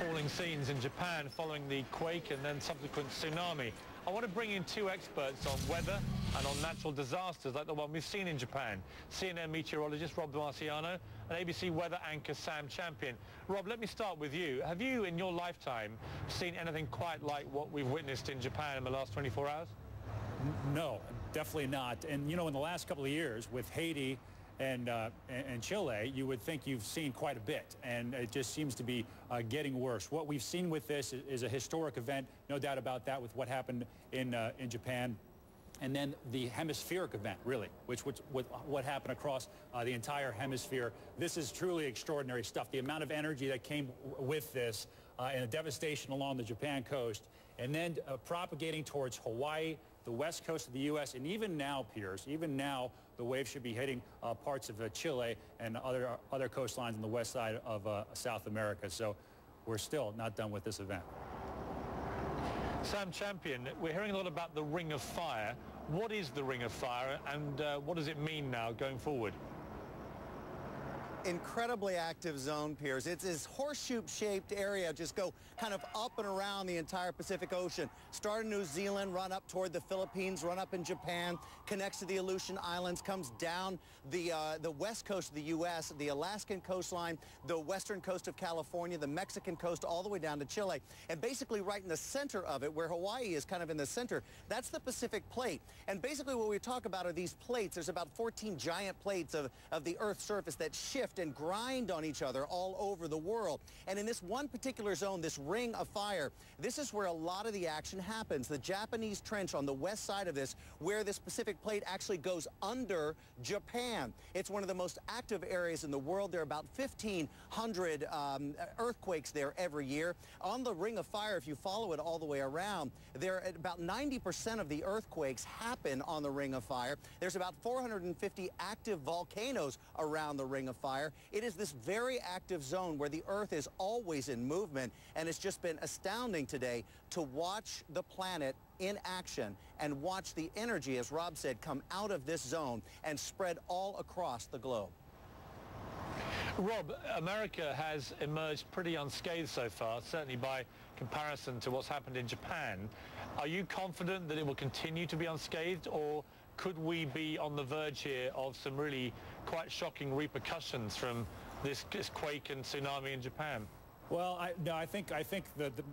Appalling scenes in Japan following the quake and then subsequent tsunami. I want to bring in two experts on weather and on natural disasters like the one we've seen in Japan. CNN meteorologist Rob Marciano and ABC weather anchor Sam Champion. Rob, let me start with you. Have you, in your lifetime, seen anything quite like what we've witnessed in Japan in the last 24 hours? No, definitely not. And, you know, in the last couple of years with Haiti and Chile, you would think you've seen quite a bit, and it just seems to be getting worse. What we've seen with this is a historic event, no doubt about that, with what happened in Japan. And then the hemispheric event, really, which what happened across the entire hemisphere. This is truly extraordinary stuff. The amount of energy that came with this and the devastation along the Japan coast, and then propagating towards Hawaii, the west coast of the U.S., and even now, Piers, even now, the wave should be hitting parts of Chile and other coastlines on the west side of South America. So we're still not done with this event. Sam Champion, we're hearing a lot about the Ring of Fire. What is the Ring of Fire, and what does it mean now going forward? Incredibly active zone, Piers. It's this horseshoe-shaped area, just go kind of up and around the entire Pacific Ocean. Start in New Zealand, run up toward the Philippines, run up in Japan, connects to the Aleutian Islands, comes down the west coast of the U.S., the Alaskan coastline, the western coast of California, the Mexican coast, all the way down to Chile. And basically right in the center of it, where Hawaii is kind of in the center, that's the Pacific Plate. And basically what we talk about are these plates. There's about 14 giant plates of the Earth's surface that shift and grind on each other all over the world. And in this one particular zone, this Ring of Fire, this is where a lot of the action happens. The Japanese trench on the west side of this, where this Pacific Plate actually goes under Japan. It's one of the most active areas in the world. There are about 1,500 earthquakes there every year. On the Ring of Fire, if you follow it all the way around, there about 90% of the earthquakes happen on the Ring of Fire. There's about 450 active volcanoes around the Ring of Fire. It is this very active zone where the Earth is always in movement, and it's just been astounding today to watch the planet in action and watch the energy, as Rob said, come out of this zone and spread all across the globe. Rob, America has emerged pretty unscathed so far, certainly by comparison to what's happened in Japan. Are you confident that it will continue to be unscathed, or could we be on the verge here of some really quite shocking repercussions from this quake and tsunami in Japan? Well, I think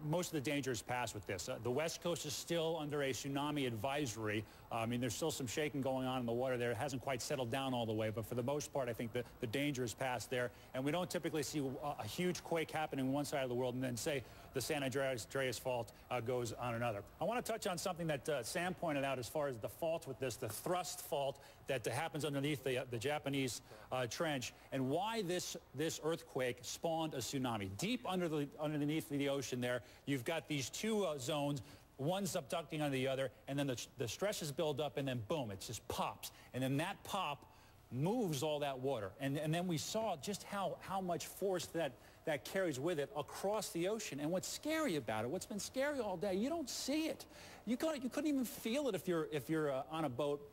most of the danger is past with this. The West Coast is still under a tsunami advisory. I mean, there's still some shaking going on in the water there. It hasn't quite settled down all the way, but for the most part, I think the danger is past there. And we don't typically see a huge quake happening on one side of the world and then say the San Andreas fault goes on another. I want to touch on something that Sam pointed out as far as the fault with this, the thrust fault that happens underneath the Japanese trench, and why this earthquake spawned a tsunami. Deep underneath the ocean there, you've got these two zones, one subducting on the other, and then the stresses build up, and then boom, it just pops. And then that pop moves all that water. And then we saw just how much force that carries with it across the ocean. And what's scary about it, what's been scary all day, you don't see it. You couldn't even feel it if you're on a boat.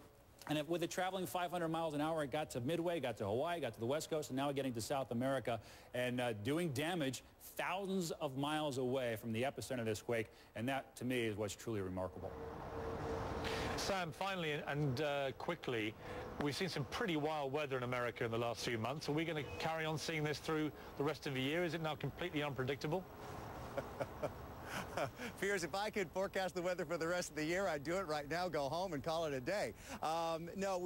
And with it traveling 500 miles an hour, it got to Midway, got to Hawaii, got to the West Coast, and now getting to South America, and doing damage thousands of miles away from the epicenter of this quake. And that, to me, is what's truly remarkable. Sam, finally and quickly, we've seen some pretty wild weather in America in the last few months. Are we going to carry on seeing this through the rest of the year? Is it now completely unpredictable? Piers, if I could forecast the weather for the rest of the year, I'd do it right now, go home and call it a day. No,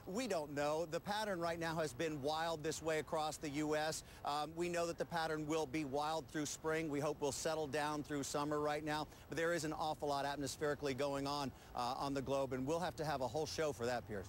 we don't know. The pattern right now has been wild this way across the U.S. We know that the pattern will be wild through spring. We hope we'll settle down through summer right now. But there is an awful lot atmospherically going on the globe, and we'll have to have a whole show for that, Piers.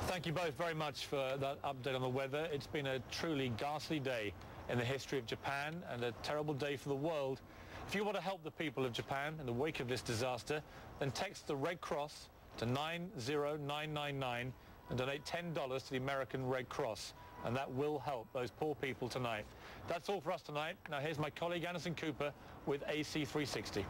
Thank you both very much for that update on the weather. It's been a truly ghastly day in the history of Japan and a terrible day for the world. If you want to help the people of Japan in the wake of this disaster, then text the Red Cross to 90999 and donate $10 to the American Red Cross, and that will help those poor people tonight. That's all for us tonight. Now here's my colleague Anderson Cooper with AC 360.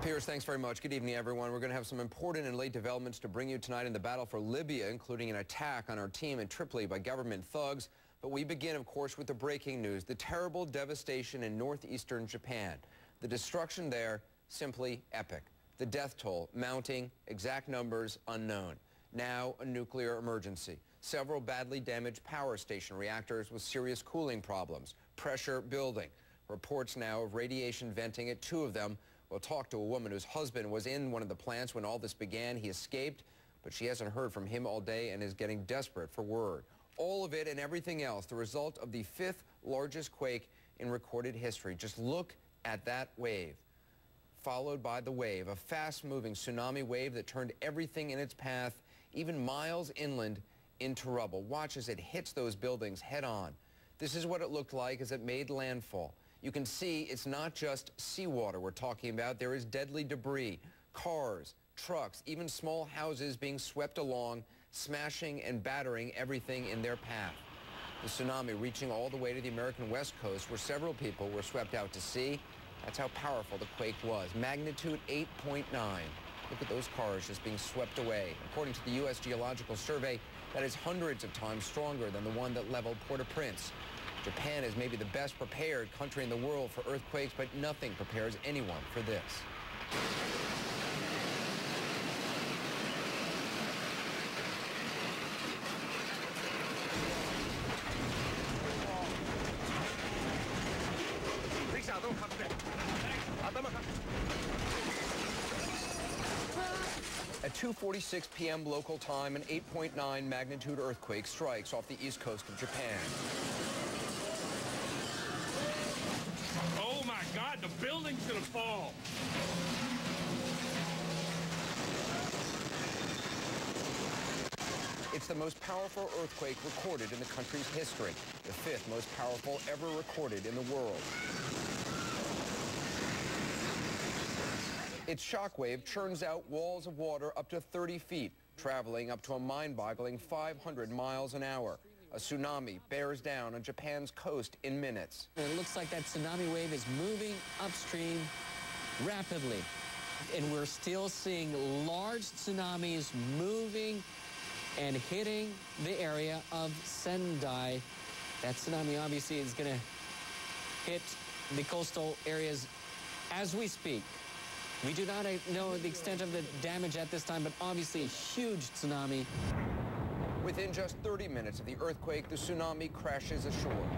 Piers, thanks very much. Good evening, everyone. We're going to have some important and late developments to bring you tonight in the battle for Libya, including an attack on our team in Tripoli by government thugs. But we begin, of course, with the breaking news, the terrible devastation in northeastern Japan. The destruction there, simply epic. The death toll mounting, exact numbers unknown. Now a nuclear emergency. Several badly damaged power station reactors with serious cooling problems. Pressure building. Reports now of radiation venting at 2 of them. We'll talk to a woman whose husband was in one of the plants when all this began. He escaped, but she hasn't heard from him all day and is getting desperate for word. All of it and everything else, the result of the 5th largest quake in recorded history. Just look at that wave, followed by the wave, a fast-moving tsunami wave that turned everything in its path, even miles inland, into rubble. Watch as it hits those buildings head-on. This is what it looked like as it made landfall. You can see it's not just seawater we're talking about. There is deadly debris, cars, trucks, even small houses being swept along, smashing and battering everything in their path. The tsunami reaching all the way to the American West Coast, where several people were swept out to sea. That's how powerful the quake was. Magnitude 8.9. Look at those cars just being swept away. According to the U.S. Geological Survey, that is hundreds of times stronger than the one that leveled Port-au-Prince. Japan is maybe the best prepared country in the world for earthquakes, but nothing prepares anyone for this. At 2:46 p.m. local time, an 8.9 magnitude earthquake strikes off the east coast of Japan. Oh my God, the building's gonna fall. It's the most powerful earthquake recorded in the country's history, the 5th most powerful ever recorded in the world. Its shockwave churns out walls of water up to 30 feet, traveling up to a mind-boggling 500 miles an hour. A tsunami bears down on Japan's coast in minutes. It looks like that tsunami wave is moving upstream rapidly. And we're still seeing large tsunamis moving and hitting the area of Sendai. That tsunami obviously is going to hit the coastal areas as we speak. We do not know the extent of the damage at this time, but obviously a huge tsunami. Within just 30 minutes of the earthquake, the tsunami crashes ashore.